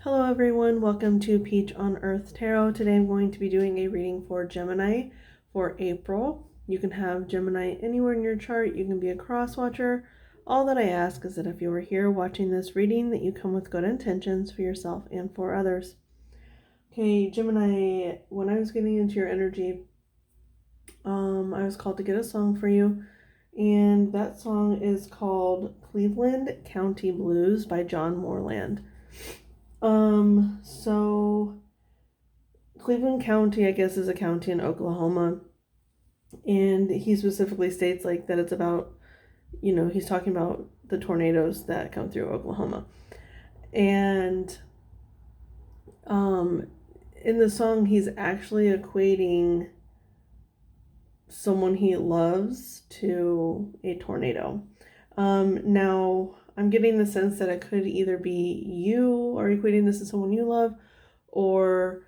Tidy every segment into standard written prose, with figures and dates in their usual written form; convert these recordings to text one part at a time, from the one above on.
Hello everyone, welcome to Peach on Earth Tarot. Today I'm going to be doing a reading for Gemini for April. You can have Gemini anywhere in your chart. You can be a cross watcher. All that I ask is that if you are here watching this reading, that you come with good intentions for yourself and for others. Okay, Gemini, when I was getting into your energy, I was called to get a song for you. And that song is called Cleveland County Blues by John Moreland. So Cleveland County, I guess, is a county in Oklahoma, and he specifically states like that it's about, he's talking about the tornadoes that come through Oklahoma. And in the song he's actually equating someone he loves to a tornado. Now I'm getting the sense that it could either be you are equating this to someone you love, or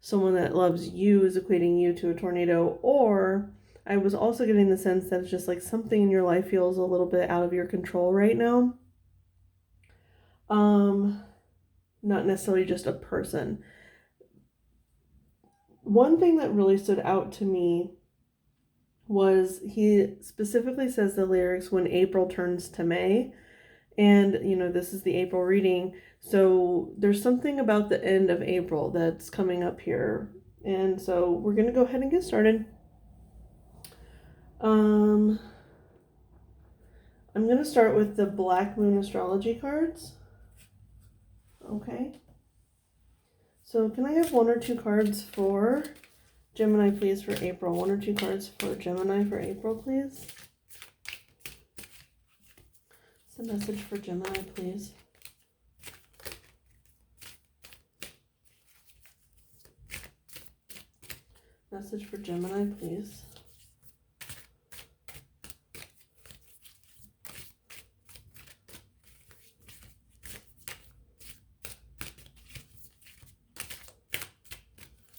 someone that loves you is equating you to a tornado, or I was also getting the sense that it's just like something in your life feels a little bit out of your control right now. Not necessarily just a person. One thing that really stood out to me was he specifically says the lyrics when April turns to May. And, this is the April reading. So there's something about the end of April that's coming up here. And so we're going to go ahead and get started. I'm going to start with the Black Moon Astrology cards. Okay. So can I have one or two cards for Gemini, please, for April? One or two cards for Gemini for April, please. It's a message for Gemini, please. Message for Gemini, please.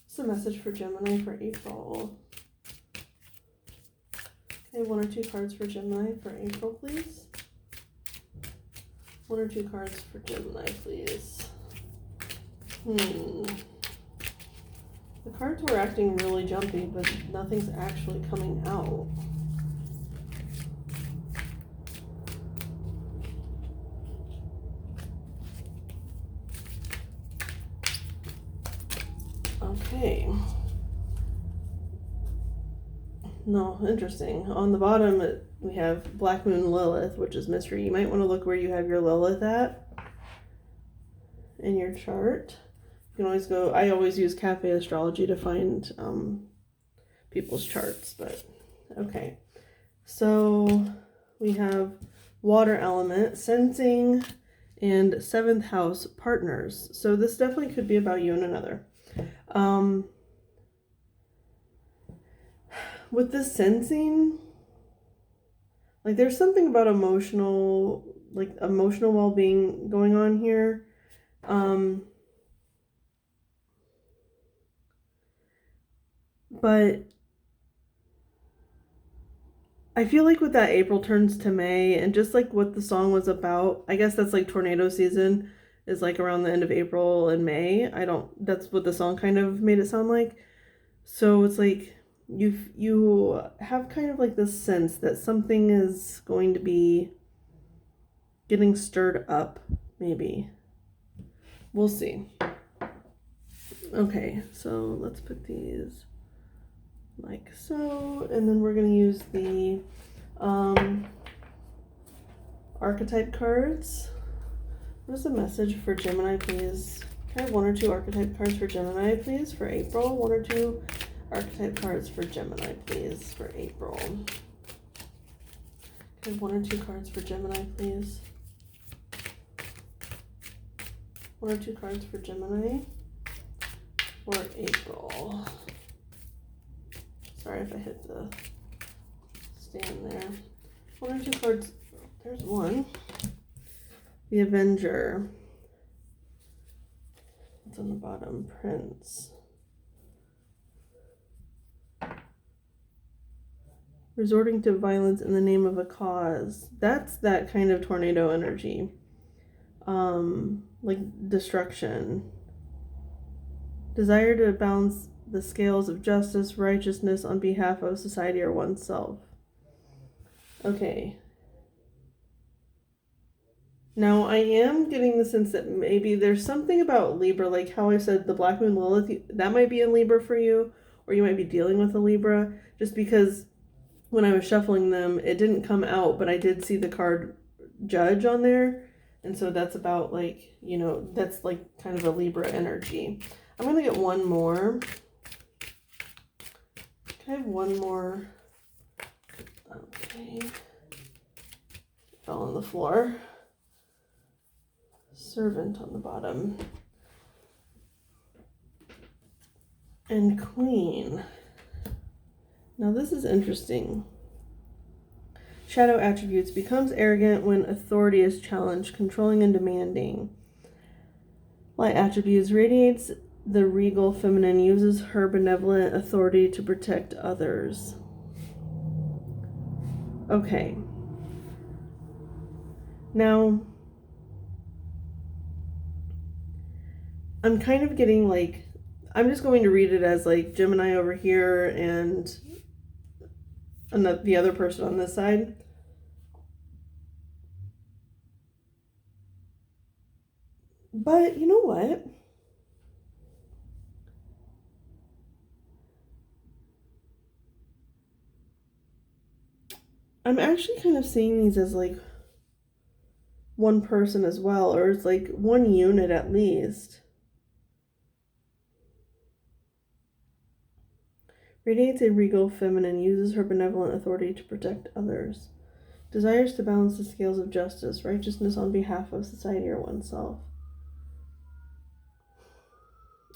It's a message for Gemini for April. Okay, one or two cards for Gemini for April, please. One or two cards for Gemini, please. The cards were acting really jumpy, but nothing's actually coming out. Okay. No, interesting. On the bottom, we have Black Moon Lilith, which is mystery. You might want to look where you have your Lilith at in your chart. You can always go, I always use Cafe Astrology to find people's charts, but okay. So we have water element, sensing, and seventh house partners. So this definitely could be about you and another. With the sensing, like there's something about emotional well-being going on here. But I feel like with that April turns to May, and just like what the song was about, I guess that's like tornado season is like around the end of April and May. That's what the song kind of made it sound like. So it's like you have kind of like this sense that something is going to be getting stirred up, maybe. We'll see. Okay, so let's put these like so, and then we're going to use the archetype cards. What is the message for Gemini, please? Can I have one or two archetype cards for Gemini, please, for April? One or two archetype cards for Gemini, please, for April. Can I have one or two cards for Gemini, please? One or two cards for Gemini for April. Sorry if I hit the stand there. One or two cards. There's one. The Avenger. It's on the bottom. Prince. Resorting to violence in the name of a cause. That's that kind of tornado energy. like destruction. Desire to balance the scales of justice, righteousness on behalf of society or oneself. Okay. Now, I am getting the sense that maybe there's something about Libra, like how I said the Black Moon Lilith, that might be in Libra for you, or you might be dealing with a Libra, just because when I was shuffling them, it didn't come out, but I did see the card Judge on there, and so that's about, like, you know, that's like kind of a Libra energy. I'm going to get one more. Can I have one more? Okay. Fell on the floor. Servant on the bottom. And Queen. Now this is interesting. Shadow attributes. Becomes arrogant when authority is challenged, controlling and demanding. Light attributes. Radiates the regal feminine, uses her benevolent authority to protect others. Okay. Now, I'm kind of getting like, I'm just going to read it as like Gemini over here and the other person on this side. But you know what? I'm actually kind of seeing these as like one person as well, or it's like one unit at least. Radiates a regal feminine, uses her benevolent authority to protect others. Desires to balance the scales of justice, righteousness on behalf of society or oneself.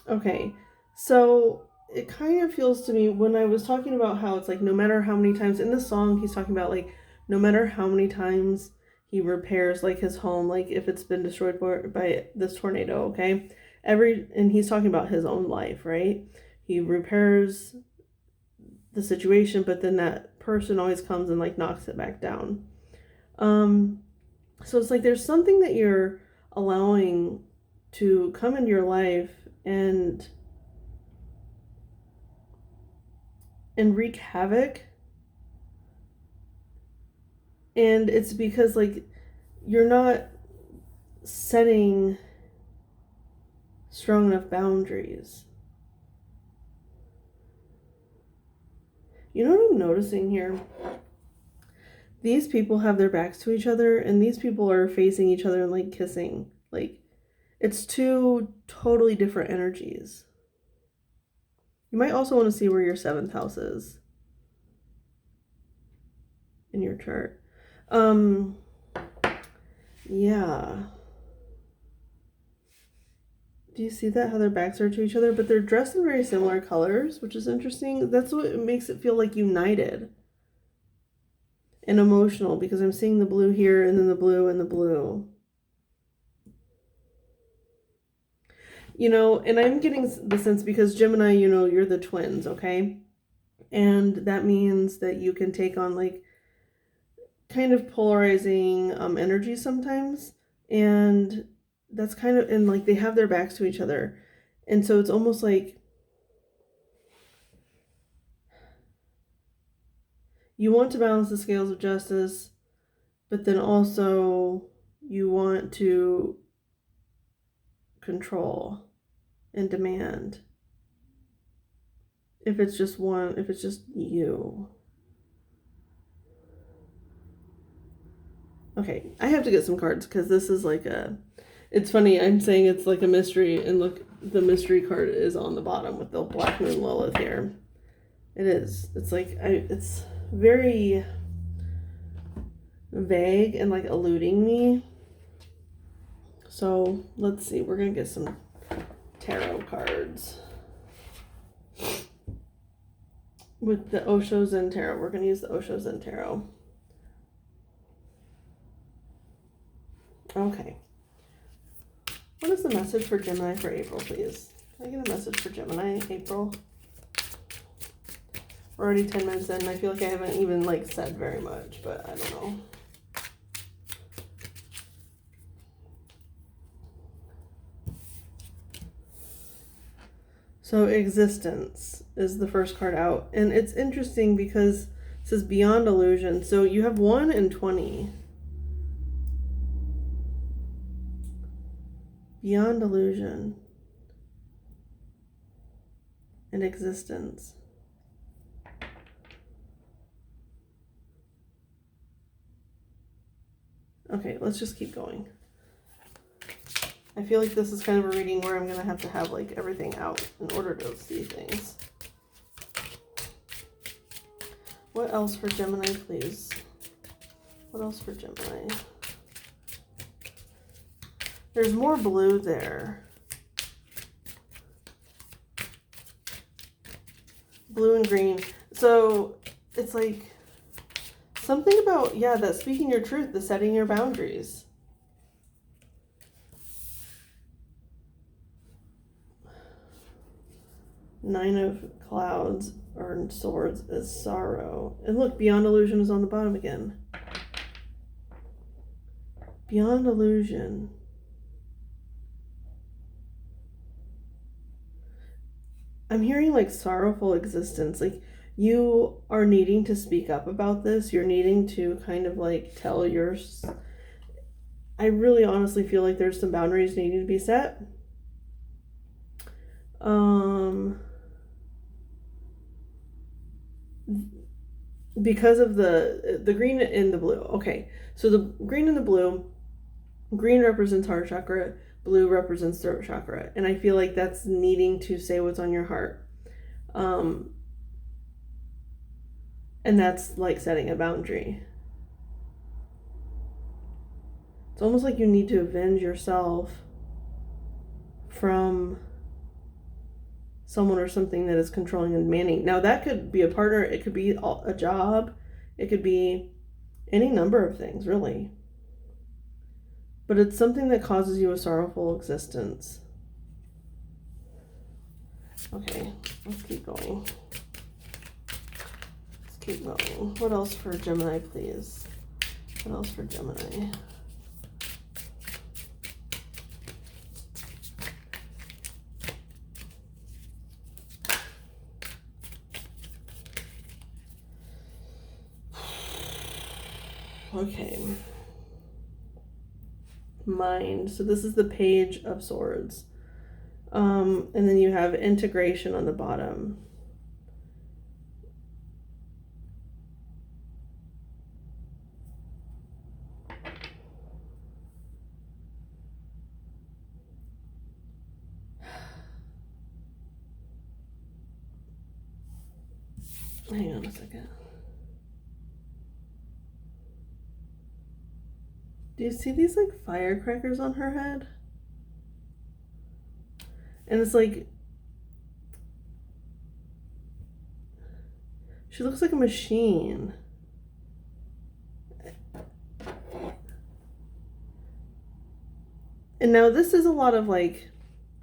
Okay, so it kind of feels to me when I was talking about how it's like no matter how many times in the song he's talking about like no matter how many times he repairs like his home, like if it's been destroyed by this tornado, okay, and he's talking about his own life, right? He repairs the situation, but then that person always comes and like knocks it back down. So it's like there's something that you're allowing to come into your life and wreak havoc, and it's because like you're not setting strong enough boundaries. You know what I'm noticing here? These people have their backs to each other, and these people are facing each other and like kissing. Like, it's two totally different energies. You might also want to see where your 7th house is in your chart. Yeah. Do you see that? How their backs are to each other? But they're dressed in very similar colors, which is interesting. That's what makes it feel like united and emotional, because I'm seeing the blue here and then the blue and the blue. You know, and I'm getting the sense because Gemini, you know, you're the twins, okay? And that means that you can take on like kind of polarizing energy sometimes. And that's kind of, and like they have their backs to each other. And so it's almost like you want to balance the scales of justice, but then also you want to control and demand. If it's just you. Okay, I have to get some cards because this is like it's funny, I'm saying it's like a mystery, and look, the mystery card is on the bottom with the Black Moon Lilith here. It is. It's like, it's very vague and like eluding me. So let's see, we're going to get some tarot cards. With the Osho Zen Tarot, we're going to use the Osho Zen Tarot. Okay. What is the message for Gemini for April, please? Can I get a message for Gemini, April? We're already 10 minutes in. I feel like I haven't even like said very much, but I don't know. So existence is the first card out. And it's interesting because it says beyond illusion. So you have 1 and 20. Beyond illusion and existence. Okay, let's just keep going. I feel like this is kind of a reading where I'm going to have like everything out in order to see things. What else for Gemini, please? What else for Gemini? There's more blue there. Blue and green. So it's like something about, yeah, that speaking your truth, the setting your boundaries. Nine of clouds or swords is sorrow. And look, beyond illusion is on the bottom again. Beyond illusion. I'm hearing like sorrowful existence. Like you are needing to speak up about this. You're needing to kind of like tell yours. I really honestly feel like there's some boundaries needing to be set. Because of the green and the blue. Okay, so the green and the blue, green represents heart chakra, blue represents throat chakra, and I feel like that's needing to say what's on your heart. And that's like setting a boundary. It's almost like you need to avenge yourself from someone or something that is controlling and demanding. Now that could be a partner, it could be a job, it could be any number of things, really. But it's something that causes you a sorrowful existence. Okay, let's keep going. Let's keep going. What else for Gemini, please? What else for Gemini? Okay. Mind. So this is the Page of Swords. And then you have integration on the bottom. Hang on a second. Do you see these like firecrackers on her head? And it's like, she looks like a machine. And now this is a lot of like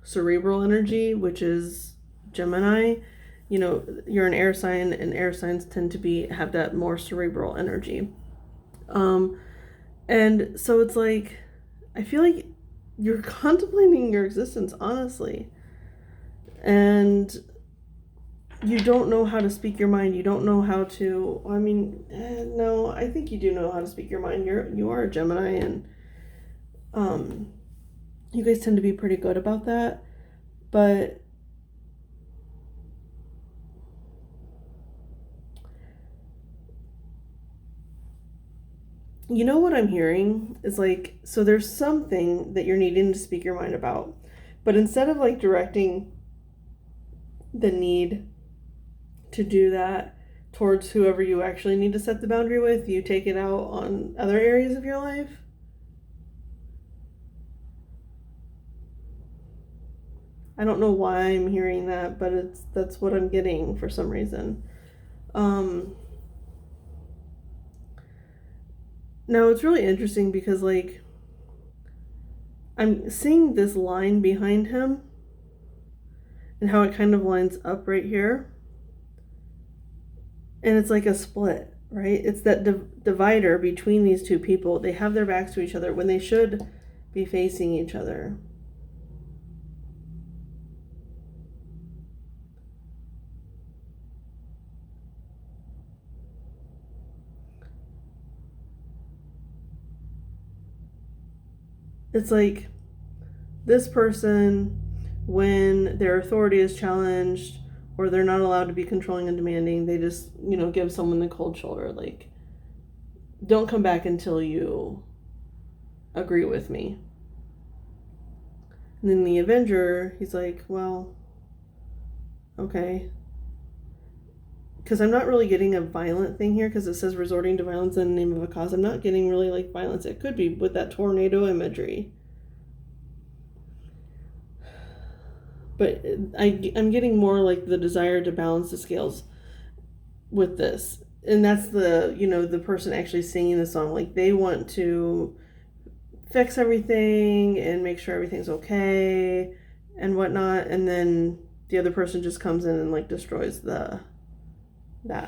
cerebral energy, which is Gemini. You know, you're an air sign, and air signs tend to have that more cerebral energy. And so it's like, I feel like you're contemplating your existence, honestly. And you don't know how to speak your mind. You don't know how to, no, I think you do know how to speak your mind. You are a Gemini, and you guys tend to be pretty good about that. But you know what I'm hearing is like, so there's something that you're needing to speak your mind about, but instead of like directing the need to do that towards whoever you actually need to set the boundary with, you take it out on other areas of your life. I don't know why I'm hearing that, but that's what I'm getting for some reason. Now it's really interesting because like I'm seeing this line behind him and how it kind of lines up right here. And it's like a split, right? It's that divider between these two people. They have their backs to each other when they should be facing each other. it's like this person, when their authority is challenged or they're not allowed to be controlling and demanding, they just, give someone the cold shoulder. Like, don't come back until you agree with me. And then the Avenger, he's like, well, okay. Because I'm not really getting a violent thing here, because it says resorting to violence in the name of a cause. I'm not getting really like violence. It could be with that tornado imagery. But I'm getting more like the desire to balance the scales with this. And that's the person actually singing the song. Like, they want to fix everything and make sure everything's okay and whatnot. And then the other person just comes in and like destroys that. I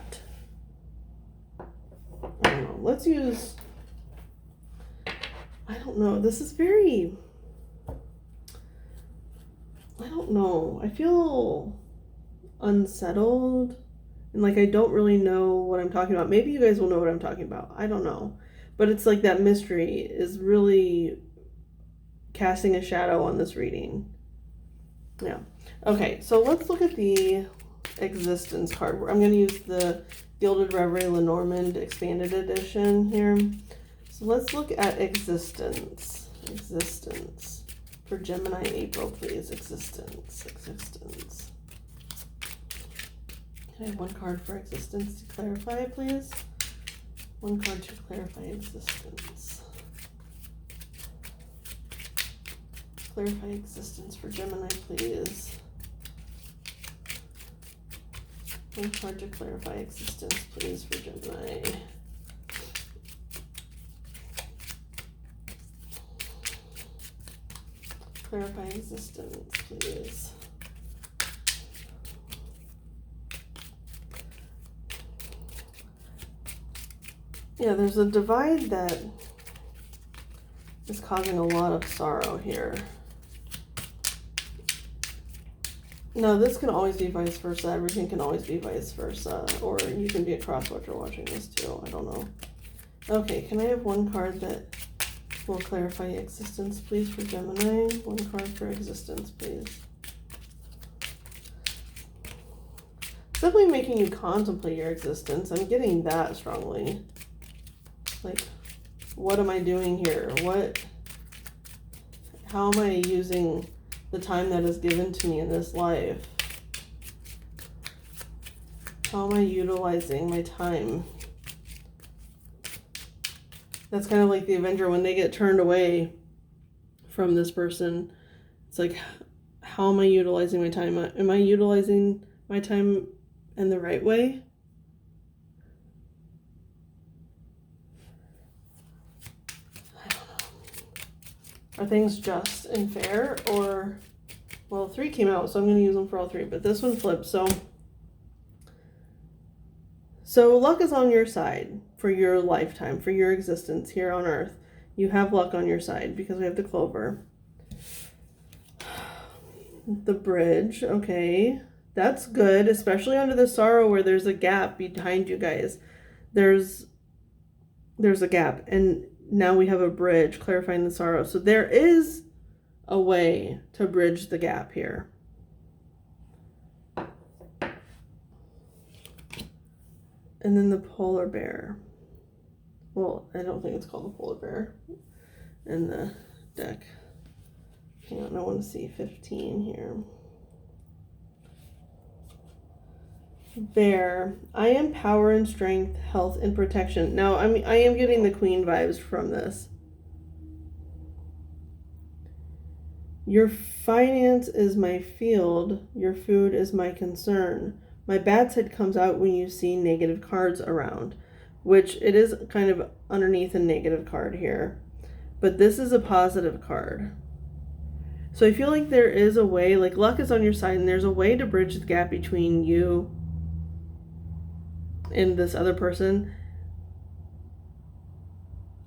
don't know. Let's use, I don't know. This is very, I don't know. I feel unsettled and like I don't really know what I'm talking about. Maybe you guys will know what I'm talking about. I don't know. But it's like that mystery is really casting a shadow on this reading. Yeah. Okay, so let's look at the existence card. I'm going to use the Gilded Reverie Lenormand Expanded Edition here. So let's look at existence. Existence. For Gemini April, please. Existence. Existence. Can I have one card for existence to clarify, please? One card to clarify existence. Clarify existence for Gemini, please. One card to clarify existence, please, for Gemini. Clarify existence, please. Yeah, there's a divide that is causing a lot of sorrow here. No, this can always be vice versa. Everything can always be vice versa. Or you can be a cross-watcher watching this too. I don't know. Okay, can I have one card that will clarify existence, please, for Gemini? One card for existence, please. It's definitely making you contemplate your existence. I'm getting that strongly. Like, what am I doing here? How am I using the time that is given to me in this life? How am I utilizing my time? That's kind of like the Avenger when they get turned away from this person. It's like, how am I utilizing my time? Am I utilizing my time in the right way? Are things just and fair? Or, well, 3 came out, so I'm going to use them for all 3. But this one flipped, so luck is on your side for your lifetime, for your existence here on Earth. You have luck on your side because we have the Clover. The Bridge, okay. That's good, especially under the Sorrow where there's a gap behind you guys. There's a gap, and now we have a bridge clarifying the sorrow. So there is a way to bridge the gap here. And then the Polar Bear. Well, I don't think it's called the Polar Bear in the deck. Hang on, I want to see 15 here. Bear. I am power and strength, health and protection. Now, I am getting the Queen vibes from this. Your finance is my field. Your food is my concern. My bad side comes out when you see negative cards around, which it is kind of underneath a negative card here. But this is a positive card. So I feel like there is a way, like luck is on your side, and there's a way to bridge the gap between you and this other person.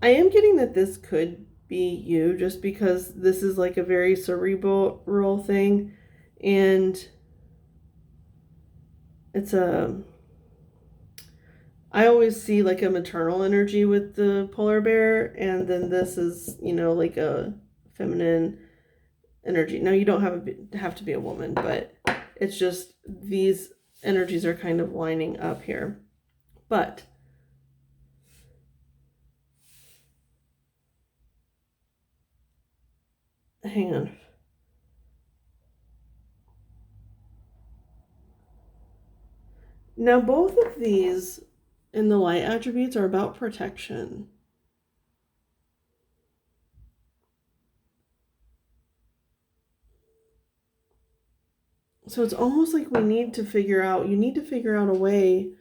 I am getting that this could be you, just because this is like a very cerebral thing, and it's I always see like a maternal energy with the Polar Bear, and then this is, like a feminine energy. Now, you don't have to be a woman, but it's just these energies are kind of lining up here. But hang on. Now, both of these in the light attributes are about protection. So it's almost like you need to figure out a way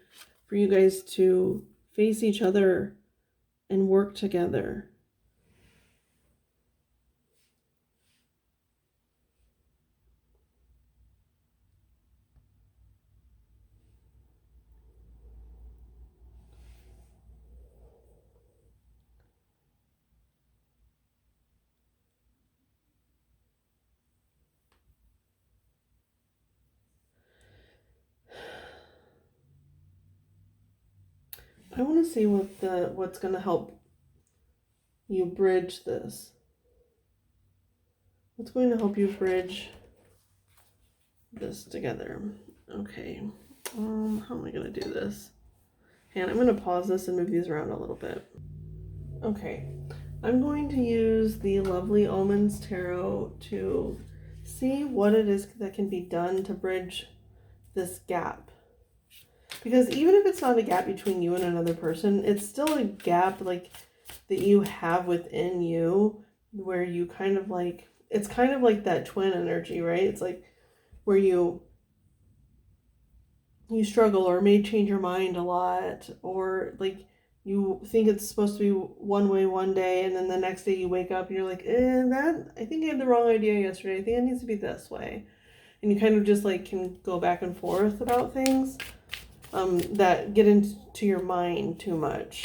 for you guys to face each other and work together. I want to see what's going to help you bridge this. What's going to help you bridge this together? Okay. How am I going to do this? And I'm going to pause this and move these around a little bit. Okay. I'm going to use the Lovely Omens Tarot to see what it is that can be done to bridge this gap. Because even if it's not a gap between you and another person, it's still a gap like that you have within you where you kind of like, it's kind of like that twin energy, right? It's like where you struggle or may change your mind a lot, or like you think it's supposed to be one way one day and then the next day you wake up and you're like, I think I had the wrong idea yesterday. I think it needs to be this way. And you kind of just like can go back and forth about things that get into your mind too much.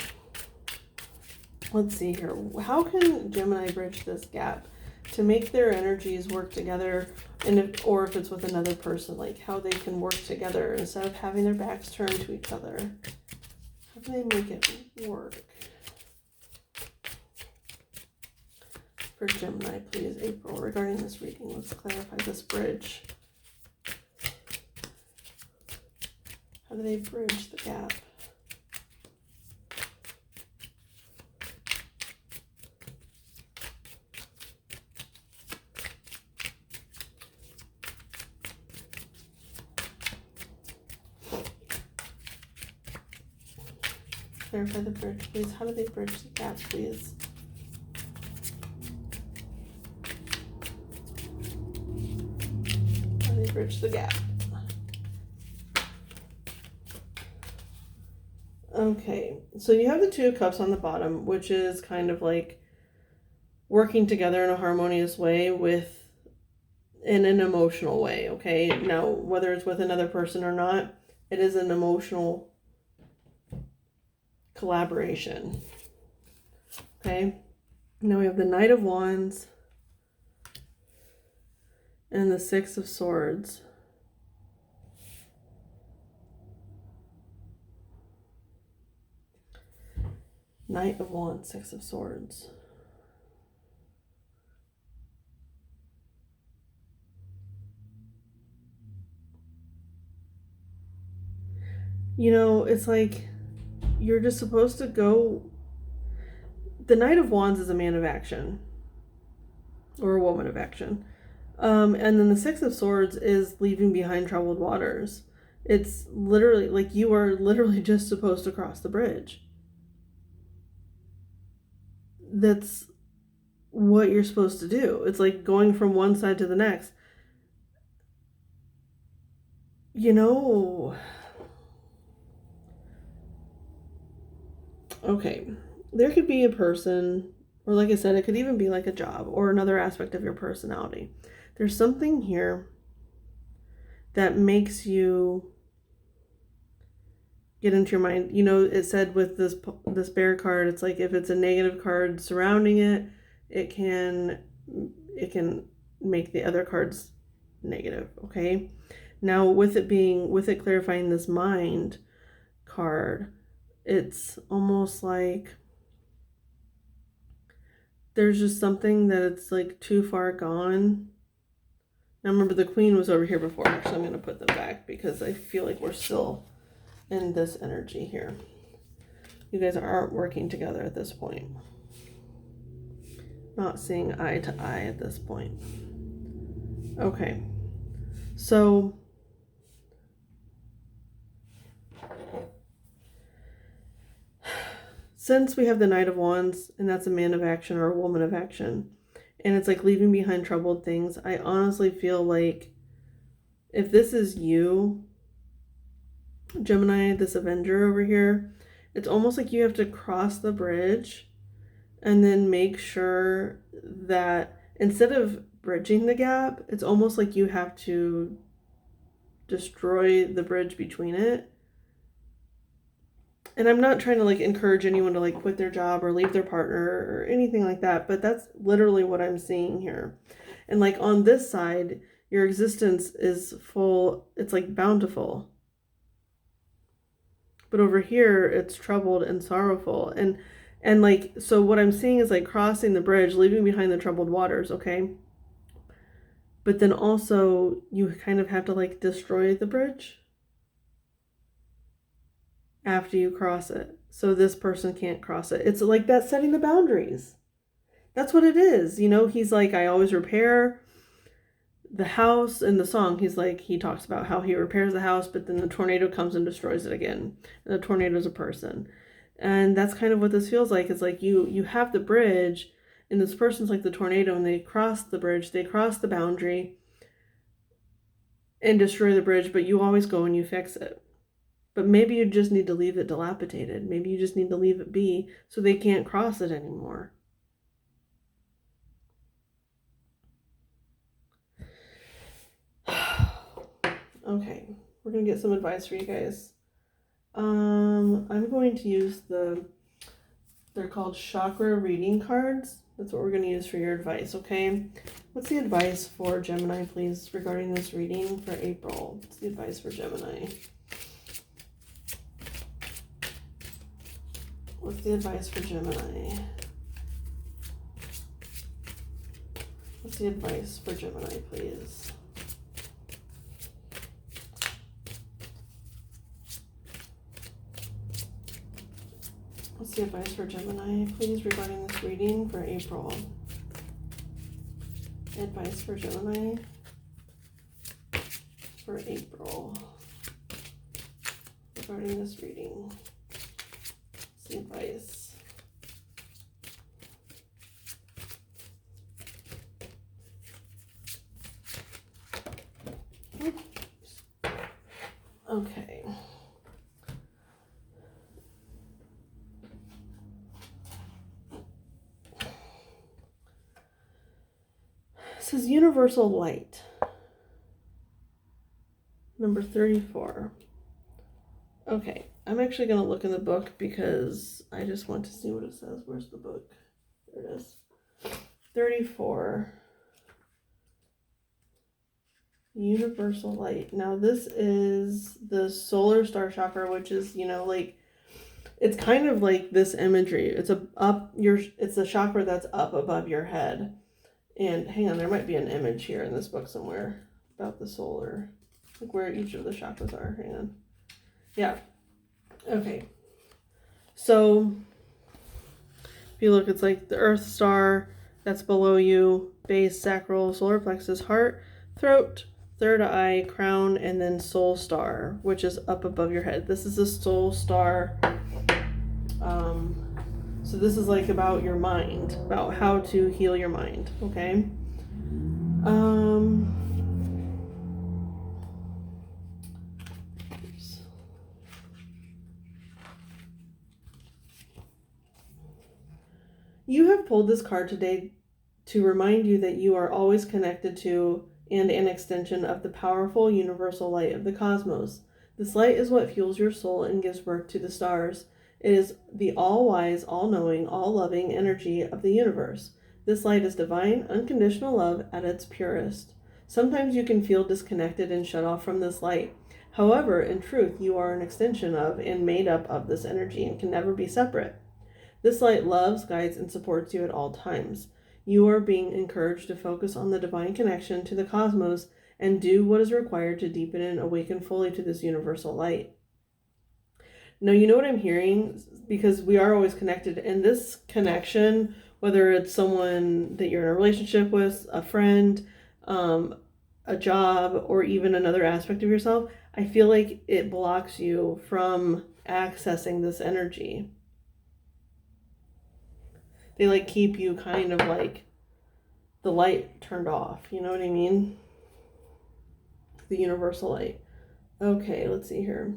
Let's see here. How can Gemini bridge this gap to make their energies work together, and if it's with another person, like how they can work together instead of having their backs turned to each other? How can they make it work? For Gemini, please, April, regarding this reading, let's clarify this bridge. How do they bridge the gap? Clarify the bridge, please. How do they bridge the gap, please? How do they bridge the gap? Okay, so you have the Two of Cups on the bottom, which is kind of like working together in a harmonious way in an emotional way, okay? Now, whether it's with another person or not, it is an emotional collaboration, okay? Now we have the Knight of Wands and the Six of Swords. Knight of Wands, Six of Swords. You know, it's like you're just supposed to go. The Knight of Wands is a man of action or a woman of action. And then the Six of Swords is leaving behind troubled waters. It's literally like you are literally just supposed to cross the bridge. That's what you're supposed to do. It's like going from one side to the next. You know, okay, there could be a person, or like I said, it could even be like a job or another aspect of your personality. There's something here that makes you get into your mind. You know, it said with this bear card, it's like if it's a negative card surrounding it, it can make the other cards negative, okay? Now with it clarifying this mind card, it's almost like there's just something that it's like too far gone. Now remember, the Queen was over here before. Actually, I'm going to put them back because I feel like we're still in this energy here. You guys aren't working together at this point. Not seeing eye to eye at this point. Okay. So since we have the Knight of Wands, and that's a man of action or a woman of action, and it's like leaving behind troubled things, I honestly feel like if this is you, Gemini, this Avenger over here, it's almost like you have to cross the bridge and then make sure that instead of bridging the gap, it's almost like you have to destroy the bridge between it. And I'm not trying to like encourage anyone to like quit their job or leave their partner or anything like that, but that's literally what I'm seeing here. And like on this side, your existence is full, it's like bountiful. But over here, it's troubled and sorrowful. And like, so what I'm seeing is like crossing the bridge, leaving behind the troubled waters, okay? But then also you kind of have to like destroy the bridge after you cross it. So this person can't cross it. It's like that, setting the boundaries. That's what it is. You know, he's like, I always repair the house. In the song, he's like, he talks about how he repairs the house, but then the tornado comes and destroys it again. And the tornado is a person. And that's kind of what this feels like. It's like you have the bridge, and this person's like the tornado, and they cross the bridge, they cross the boundary and destroy the bridge, but you always go and you fix it. But maybe you just need to leave it dilapidated. Maybe you just need to leave it be so they can't cross it anymore. Okay, we're going to get some advice for you guys. I'm going to use they're called chakra reading cards. That's what we're going to use for your advice, okay? What's the advice for Gemini, please, regarding this reading for April? What's the advice for Gemini? What's the advice for Gemini? What's the advice for Gemini, please? What's the advice for Gemini, please, regarding this reading for April? Advice for Gemini for April regarding this reading. What's the advice? Okay. It says universal light. Number 34. Okay, I'm actually going to look in the book because I just want to see what it says. Where's the book? There it is. 34. Universal light. Now this is the solar star chakra, which is, you know, like, it's kind of like this imagery. It's it's a chakra that's up above your head. And hang on, there might be an image here in this book somewhere about the solar, like where each of the chakras are. Hang on. Yeah. Okay. So if you look, it's like the earth star that's below you, base, sacral, solar plexus, heart, throat, third eye, crown, and then soul star, which is up above your head. This is a soul star. So this is like about your mind, about how to heal your mind, okay? You have pulled this card today to remind you that you are always connected to and an extension of the powerful universal light of the cosmos. This light is what fuels your soul and gives birth to the stars. It is the all-wise, all-knowing, all-loving energy of the universe. This light is divine, unconditional love at its purest. Sometimes you can feel disconnected and shut off from this light. However, in truth, you are an extension of and made up of this energy and can never be separate. This light loves, guides, and supports you at all times. You are being encouraged to focus on the divine connection to the cosmos and do what is required to deepen and awaken fully to this universal light. Now, you know what I'm hearing? Because we are always connected, and this connection, whether it's someone that you're in a relationship with, a friend, a job, or even another aspect of yourself, I feel like it blocks you from accessing this energy. They like keep you kind of like the light turned off. You know what I mean? The universal light. Okay, let's see here.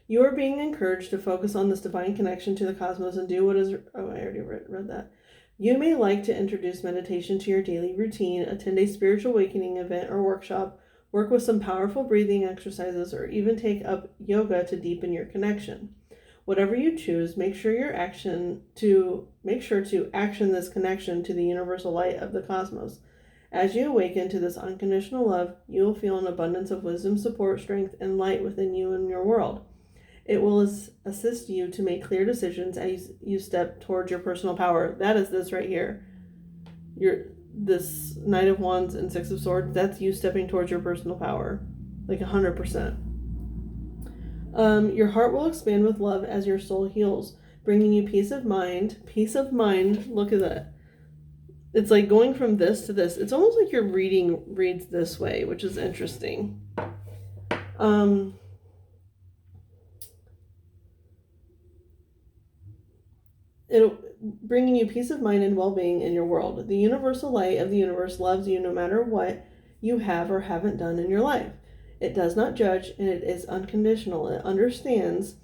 You are being encouraged to focus on this divine connection to the cosmos and do what is... Oh, I already read that. You may like to introduce meditation to your daily routine, attend a spiritual awakening event or workshop, work with some powerful breathing exercises, or even take up yoga to deepen your connection. Whatever you choose, make sure to action this connection to the universal light of the cosmos. As you awaken to this unconditional love, you will feel an abundance of wisdom, support, strength, and light within you and your world. It will assist you to make clear decisions as you step towards your personal power. That is this right here. This Knight of Wands and Six of Swords, that's you stepping towards your personal power. Like 100%. Your heart will expand with love as your soul heals, bringing you peace of mind. Peace of mind, look at that. It's like going from this to this. It's almost like your reading reads this way, which is interesting. It'll bringing you peace of mind and well-being in your world. The universal light of the universe loves you no matter what you have or haven't done in your life. It does not judge, and it is unconditional. It understands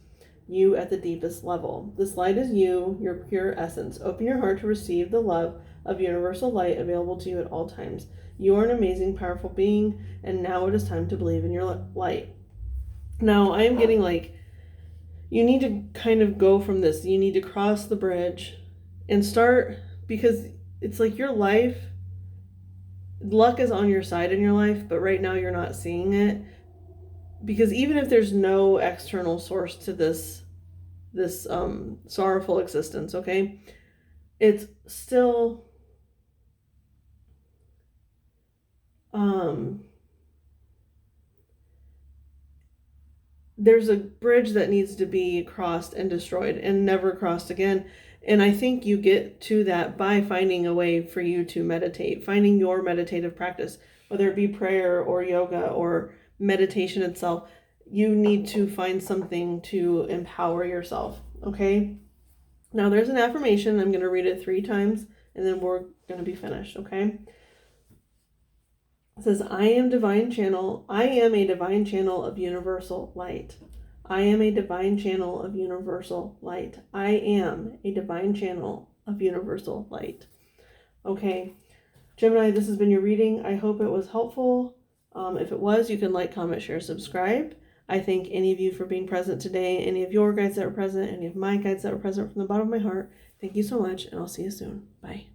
you at the deepest level. This light is you, your pure essence. Open your heart to receive the love of universal light available to you at all times. You are an amazing, powerful being, and now it is time to believe in your light. Now, I am getting like, you need to kind of go from this. You need to cross the bridge and start, because it's like your life, luck is on your side in your life, but right now you're not seeing it. Because even if there's no external source to this sorrowful existence, okay, it's still there's a bridge that needs to be crossed and destroyed and never crossed again. And I think you get to that by finding a way for you to meditate, finding your meditative practice, whether it be prayer or yoga or meditation itself. You need to find something to empower yourself, okay? Now there's an affirmation. I'm going to read it 3 times and then we're going to be finished, okay? It says, I am a divine channel of universal light. I am a divine channel of universal light. I am a divine channel of universal light. Okay, Gemini, this has been your reading. I hope it was helpful. If it was, you can like, comment, share, subscribe. I thank any of you for being present today, any of your guides that were present, any of my guides that were present from the bottom of my heart. Thank you so much, and I'll see you soon. Bye.